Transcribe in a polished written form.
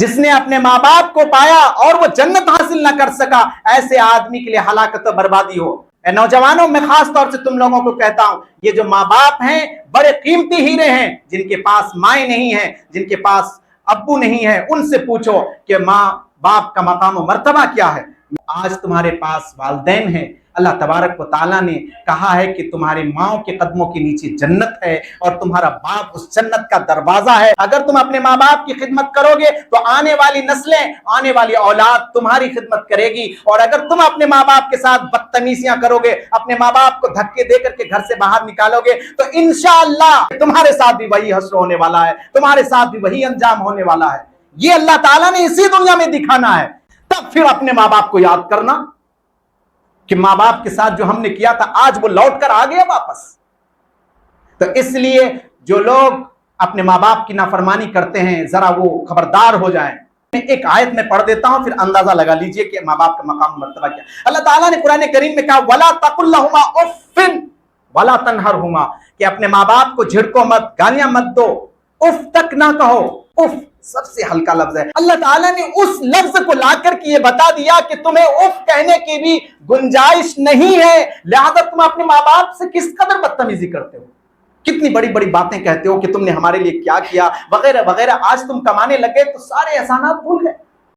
جس نے اپنے ماں باپ کو پایا اور وہ جنت حاصل نہ کر سکا، ایسے آدمی کے لیے ہلاکت و بربادی ہو۔ اے نوجوانوں، میں خاص طور سے تم لوگوں کو کہتا ہوں، یہ جو ماں باپ ہیں بڑے قیمتی ہیرے ہیں، جن کے پاس مائیں نہیں ہیں، جن کے پاس ابو نہیں ہے، ان سے پوچھو کہ ماں باپ کا مقام و مرتبہ کیا ہے۔ آج تمہارے پاس والدین ہیں، اللہ تبارک و تعالیٰ نے کہا ہے کہ تمہاری ماں کے قدموں کے نیچے جنت ہے اور تمہارا باپ اس جنت کا دروازہ ہے۔ اگر تم اپنے ماں باپ کی خدمت کرو گے تو آنے والی نسلیں، آنے والی اولاد تمہاری خدمت کرے گی، اور اگر تم اپنے ماں باپ کے ساتھ بدتمیزیاں کرو گے، اپنے ماں باپ کو دھکے دے کر کے گھر سے باہر نکالو گے، تو انشاءاللہ تمہارے ساتھ بھی وہی حشر ہونے والا ہے، تمہارے ساتھ بھی وہی انجام ہونے والا ہے۔ یہ اللہ تعالیٰ نے اسی دنیا میں دکھانا ہے، تب پھر اپنے ماں باپ کو یاد کرنا کہ ماں باپ کے ساتھ جو ہم نے کیا تھا آج وہ لوٹ کر آ گیا واپس۔ تو اس لیے جو لوگ اپنے ماں باپ کی نافرمانی کرتے ہیں ذرا وہ خبردار ہو جائیں۔ ایک آیت میں پڑھ دیتا ہوں، پھر اندازہ لگا لیجئے کہ ماں باپ کا مقام مرتبہ کیا۔ اللہ تعالیٰ نے قرآن کریم میں کہا وَلَا تَقُلْ لَهُمَا اُفٍّ وَلَا تَنْهَرْهُمَا، کہ اپنے ماں باپ کو جھڑکو مت، گالیاں مت دو، اف تک نہ کہو۔ اف سب سے ہلکا لفظ ہے، اللہ تعالیٰ نے اس لفظ کو لا کر کے یہ بتا دیا کہ تمہیں اف کہنے کی بھی گنجائش نہیں ہے، لہذا تم اپنے ماں باپ سے کس قدر بدتمیزی کرتے ہو، کتنی بڑی بڑی باتیں کہتے ہو کہ تم نے ہمارے لیے کیا کیا وغیرہ وغیرہ۔ آج تم کمانے لگے تو سارے احسانات بھول گئے،